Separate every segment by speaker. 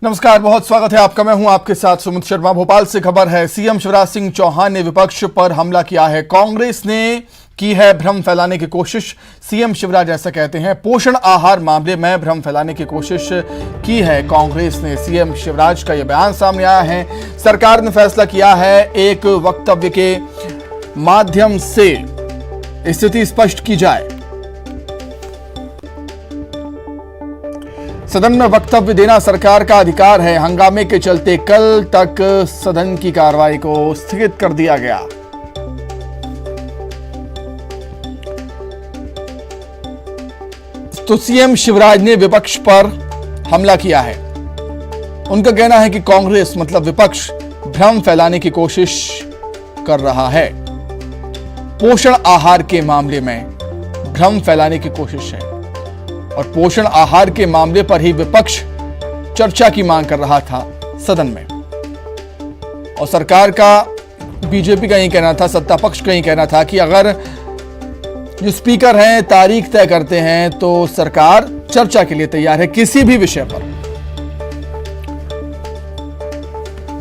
Speaker 1: नमस्कार, बहुत स्वागत है आपका। मैं हूं आपके साथ सुमित शर्मा। भोपाल से खबर है, सीएम शिवराज सिंह चौहान ने विपक्ष पर हमला किया है। कांग्रेस ने की है भ्रम फैलाने की कोशिश। सीएम शिवराज ऐसा कहते हैं, पोषण आहार मामले में भ्रम फैलाने की कोशिश की है कांग्रेस ने। सीएम शिवराज का यह बयान सामने आया है। सरकार ने फैसला किया है एक वक्तव्य के माध्यम से स्थिति स्पष्ट की जाए। सदन में वक्तव्य देना सरकार का अधिकार है। हंगामे के चलते कल तक सदन की कार्रवाई को स्थगित कर दिया गया। तो सीएम शिवराज ने विपक्ष पर हमला किया है। उनका कहना है कि कांग्रेस मतलब विपक्ष भ्रम फैलाने की कोशिश कर रहा है। पोषण आहार के मामले में भ्रम फैलाने की कोशिश है और पोषण आहार के मामले पर ही विपक्ष चर्चा की मांग कर रहा था सदन में। और सरकार का, बीजेपी का यही कहना था, सत्ता पक्ष का यही कहना था कि अगर जो स्पीकर हैं तारीख तय करते हैं तो सरकार चर्चा के लिए तैयार है किसी भी विषय पर।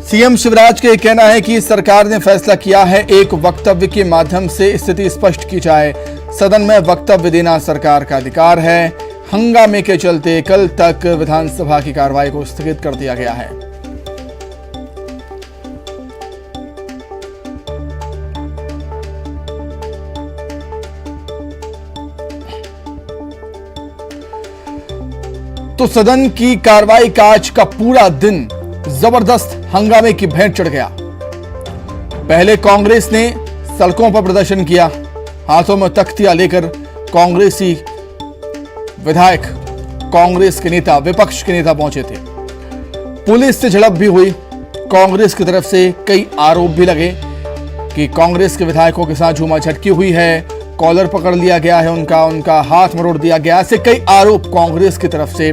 Speaker 1: सीएम शिवराज का यह कहना है कि सरकार ने फैसला किया है एक वक्तव्य के माध्यम से स्थिति स्पष्ट की जाए। सदन में वक्तव्य देना सरकार का अधिकार है। हंगामे के चलते कल तक विधानसभा की कार्रवाई को स्थगित कर दिया गया है। तो सदन की कार्रवाई का आज का पूरा दिन जबरदस्त हंगामे की भेंट चढ़ गया। पहले कांग्रेस ने सड़कों पर प्रदर्शन किया, हाथों में तख्तियां लेकर कांग्रेसी विधायक, कांग्रेस के नेता, विपक्ष के नेता पहुंचे थे। पुलिस से झड़प भी हुई। कांग्रेस की तरफ से कई आरोप भी लगे कि कांग्रेस के विधायकों के साथ झूमाझटकी हुई है, कॉलर पकड़ लिया गया है उनका हाथ मरोड़ दिया गया। ऐसे कई आरोप कांग्रेस की तरफ से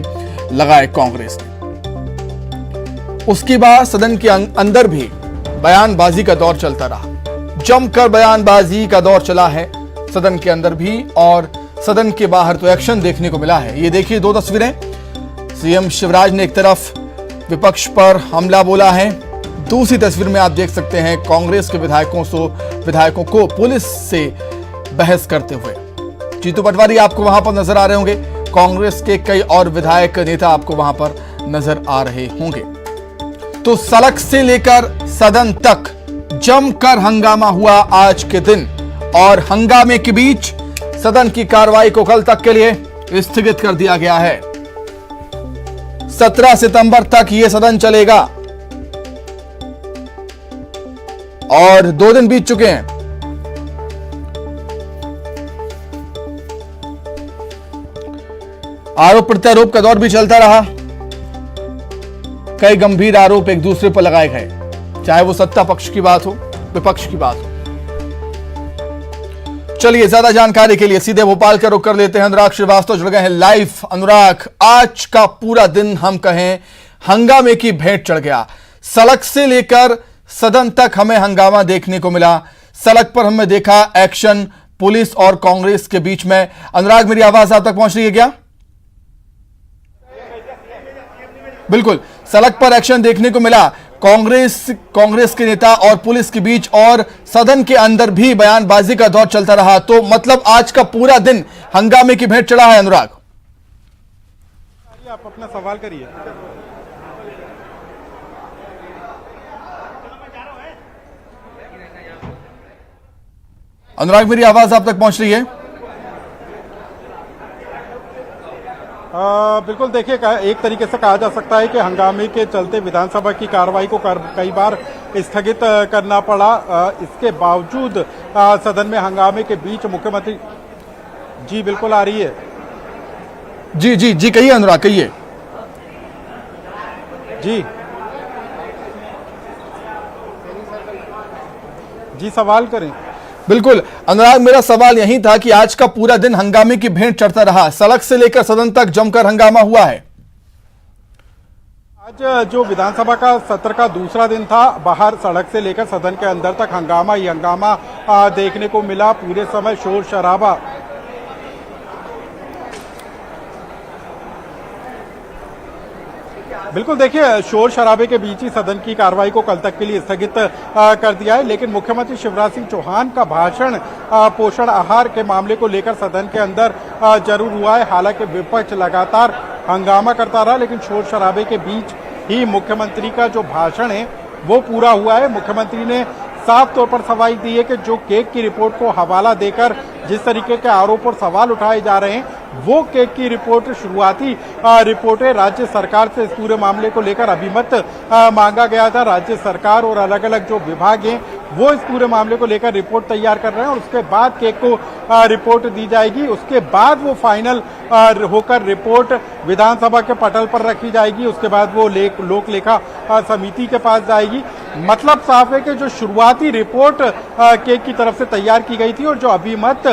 Speaker 1: लगाए कांग्रेस ने। उसके बाद सदन के अंदर भी बयानबाजी का दौर चलता रहा। जमकर बयानबाजी का दौर चला है सदन के अंदर भी, और सदन के बाहर तो एक्शन देखने को मिला है। ये देखिए दो तस्वीरें। सीएम शिवराज ने एक तरफ विपक्ष पर हमला बोला है, दूसरी तस्वीर में आप देख सकते हैं कांग्रेस के विधायकों को पुलिस से बहस करते हुए। जीतू पटवारी आपको वहां पर नजर आ रहे होंगे, कांग्रेस के कई और विधायक नेता आपको वहां पर नजर आ रहे होंगे। तो सड़क से लेकर सदन तक जमकर हंगामा हुआ आज के दिन, और हंगामे के बीच सदन की कार्रवाई को कल तक के लिए स्थगित कर दिया गया है। 17 सितंबर तक यह सदन चलेगा और 2 दिन बीत चुके हैं। आरोप प्रत्यारोप का दौर भी चलता रहा। कई गंभीर आरोप एक दूसरे पर लगाए गए, चाहे वो सत्ता पक्ष की बात हो, विपक्ष की बात हो। चलिए, ज्यादा जानकारी के लिए सीधे भोपाल का रुख कर लेते हैं। अनुराग श्रीवास्तव जुड़ गए हैं लाइव। अनुराग, आज का पूरा दिन हम कहें हंगामे की भेंट चढ़ गया। सड़क से लेकर सदन तक हमें हंगामा देखने को मिला। सड़क पर हमने देखा एक्शन पुलिस और कांग्रेस के बीच में। अनुराग, मेरी आवाज आप तक पहुंच रही है क्या? बिल्कुल, सड़क पर एक्शन देखने को मिला कांग्रेस के नेता और पुलिस के बीच, और सदन के अंदर भी बयानबाजी का दौर चलता रहा। तो मतलब आज का पूरा दिन हंगामे की भेंट चढ़ा है। अनुराग,
Speaker 2: आप अपना सवाल करिए।
Speaker 1: अनुराग, मेरी आवाज आप तक पहुंच रही है?
Speaker 2: बिल्कुल, देखिए, एक तरीके से कहा जा सकता है कि हंगामे के चलते विधानसभा की कार्रवाई को कई बार स्थगित करना पड़ा। इसके बावजूद सदन में हंगामे के बीच मुख्यमंत्री जी, बिल्कुल आ रही है।
Speaker 1: जी जी जी, कहिए अनुराग, कहिए।
Speaker 2: जी जी, सवाल करें।
Speaker 1: बिल्कुल अनुराग, मेरा सवाल यही था कि आज का पूरा दिन हंगामे की भेंट चढ़ता रहा। सड़क से लेकर सदन तक जमकर हंगामा हुआ है।
Speaker 2: आज जो विधानसभा का सत्र का दूसरा दिन था, बाहर सड़क से लेकर सदन के अंदर तक हंगामा ही हंगामा देखने को मिला। पूरे समय शोर शराबा। बिल्कुल, देखिए शोर शराबे के बीच ही सदन की कार्रवाई को कल तक के लिए स्थगित कर दिया है, लेकिन मुख्यमंत्री शिवराज सिंह चौहान का भाषण पोषण आहार के मामले को लेकर सदन के अंदर जरूर हुआ है। हालांकि विपक्ष लगातार हंगामा करता रहा, लेकिन शोर शराबे के बीच ही मुख्यमंत्री का जो भाषण है वो पूरा हुआ है। मुख्यमंत्री ने साफ तौर पर सफाई दी है कि जो केक की रिपोर्ट को हवाला देकर जिस तरीके के आरोप और सवाल उठाए जा रहे हैं, वो केक की रिपोर्ट शुरुआती रिपोर्टें राज्य सरकार से इस पूरे मामले को लेकर अभिमत मांगा गया था। राज्य सरकार और अलग अलग जो विभाग हैं वो इस पूरे मामले को लेकर रिपोर्ट तैयार कर रहे हैं और उसके बाद केक को रिपोर्ट दी जाएगी। उसके बाद वो फाइनल होकर रिपोर्ट विधानसभा के पटल पर रखी जाएगी। उसके बाद वो लोक लेखा समिति के पास जाएगी। मतलब साफ है कि जो शुरुआती रिपोर्ट केक की तरफ से तैयार की गई थी और जो अभिमत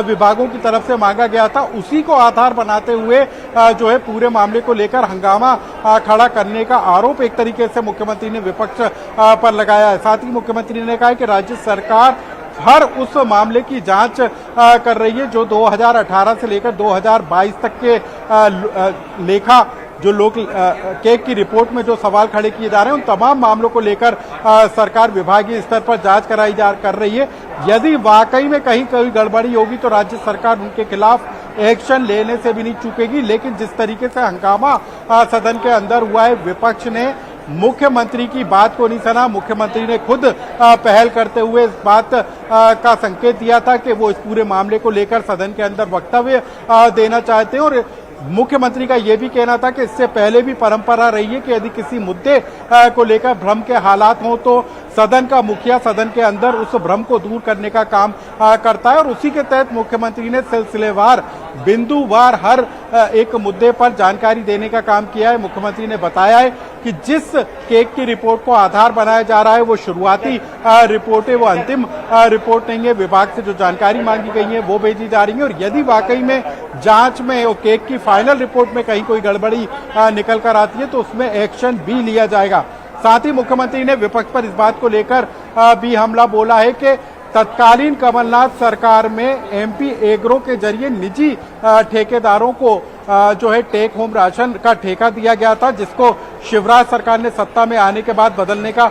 Speaker 2: विभागों की तरफ से मांगा गया था, उसी को आधार बनाते हुए जो है पूरे मामले को लेकर हंगामा खड़ा करने का आरोप एक तरीके से मुख्यमंत्री ने विपक्ष पर लगाया है। साथ ही मुख्यमंत्री ने कहा है कि राज्य सरकार हर उस मामले की जांच कर रही है जो 2018 से लेकर 2022 तक के लेखा जो लोग केक की रिपोर्ट में जो सवाल खड़े किए जा रहे हैं, उन तमाम मामलों को लेकर सरकार विभागीय स्तर पर जांच कर रही है। यदि वाकई में कहीं कोई गड़बड़ी होगी तो राज्य सरकार उनके खिलाफ एक्शन लेने से भी नहीं चूकेगी। लेकिन जिस तरीके से हंगामा सदन के अंदर हुआ है, विपक्ष ने मुख्यमंत्री की बात को नहीं सुना। मुख्यमंत्री ने खुद पहल करते हुए इस बात का संकेत दिया था कि वो इस पूरे मामले को लेकर सदन के अंदर वक्तव्य देना चाहते हैं और मुख्यमंत्री का यह भी कहना था कि इससे पहले भी परंपरा रही है कि यदि किसी मुद्दे को लेकर भ्रम के हालात हो तो सदन का मुखिया सदन के अंदर उस भ्रम को दूर करने का काम करता है और उसी के तहत मुख्यमंत्री ने सिलसिलेवार बिंदुवार हर एक मुद्दे पर जानकारी देने का काम किया है। मुख्यमंत्री ने बताया है कि जिस केक की रिपोर्ट को आधार बनाया जा रहा है वो शुरुआती रिपोर्ट है, वो अंतिम रिपोर्ट नहीं है। विभाग से जो जानकारी मांगी गई है वो भेजी जा रही है और यदि वाकई में जांच में वो केक की फाइनल रिपोर्ट में कहीं कोई गड़बड़ी निकल कर आती है तो उसमें एक्शन भी लिया जाएगा। साथ ही मुख्यमंत्री ने विपक्ष पर इस बात को लेकर भी हमला बोला है कि तत्कालीन कमलनाथ सरकार में एमपी एग्रो के जरिए निजी ठेकेदारों को जो है टेक होम राशन का ठेका दिया गया था, जिसको शिवराज सरकार ने सत्ता में आने के बाद बदलने का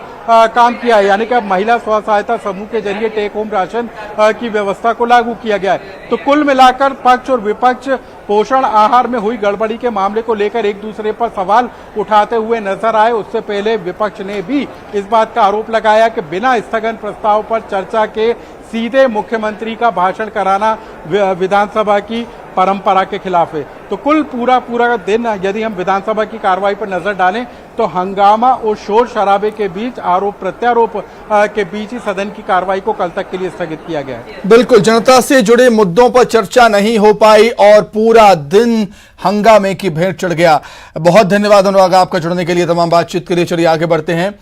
Speaker 2: काम किया है। यानी कि अब महिला स्व सहायता समूह के जरिए टेक होम राशन की व्यवस्था को लागू किया गया है। तो कुल मिलाकर पक्ष और विपक्ष पोषण आहार में हुई गड़बड़ी के मामले को लेकर एक दूसरे पर सवाल उठाते हुए नजर आए। उससे पहले विपक्ष ने भी इस बात का आरोप लगाया कि बिना स्थगन प्रस्ताव पर चर्चा के सीधे मुख्यमंत्री का भाषण कराना विधानसभा की परंपरा के खिलाफ है। तो कुल पूरा दिन यदि हम विधानसभा की कार्रवाई पर नजर डालें तो हंगामा और शोर शराबे के बीच आरोप प्रत्यारोप के बीच ही सदन की कार्रवाई को कल तक के लिए स्थगित किया गया है।
Speaker 1: बिल्कुल, जनता से जुड़े मुद्दों पर चर्चा नहीं हो पाई और पूरा दिन हंगामे की भेंट चढ़ गया। बहुत धन्यवाद अनुराग आपका जुड़ने के लिए, तमाम बातचीत के लिए। चलिए आगे बढ़ते हैं।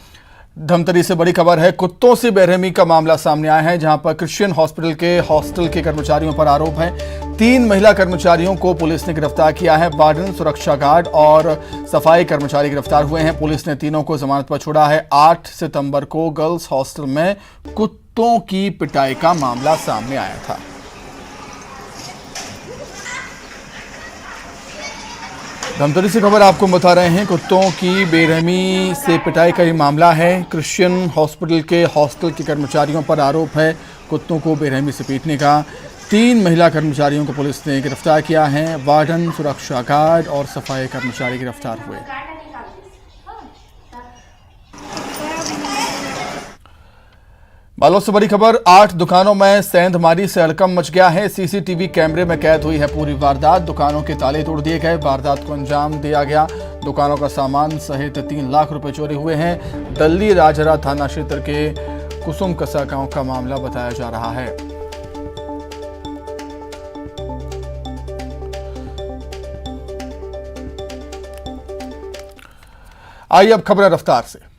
Speaker 1: धमतरी से बड़ी खबर है। कुत्तों से बेरहमी का मामला सामने आया है, जहां पर क्रिश्चियन हॉस्पिटल के हॉस्टल के कर्मचारियों पर आरोप है। 3 महिला कर्मचारियों को पुलिस ने गिरफ्तार किया है। वार्डन, सुरक्षा गार्ड और सफाई कर्मचारी गिरफ्तार हुए हैं। पुलिस ने तीनों को जमानत पर छोड़ा है। 8 सितंबर को गर्ल्स हॉस्टल में कुत्तों की पिटाई का मामला सामने आया था। धमतरी से खबर आपको बता रहे हैं। कुत्तों की बेरहमी से पिटाई का ये मामला है। क्रिश्चियन हॉस्पिटल के हॉस्टल के कर्मचारियों पर आरोप है कुत्तों को बेरहमी से पीटने का। 3 महिला कर्मचारियों को पुलिस ने गिरफ्तार किया है। वार्डन, सुरक्षा गार्ड और सफाई कर्मचारी गिरफ्तार हुए। बालोद से बड़ी खबर। 8 दुकानों में सेंधमारी से हड़कंप मच गया है। सीसीटीवी कैमरे में कैद हुई है पूरी वारदात। दुकानों के ताले तोड़ दिए गए, वारदात को अंजाम दिया गया। दुकानों का सामान सहित 3 लाख रुपए चोरी हुए हैं। दल्ली राजहरा थाना क्षेत्र के कुसुम कसा गांव का मामला बताया जा रहा है। आइए अब खबर रफ्तार से।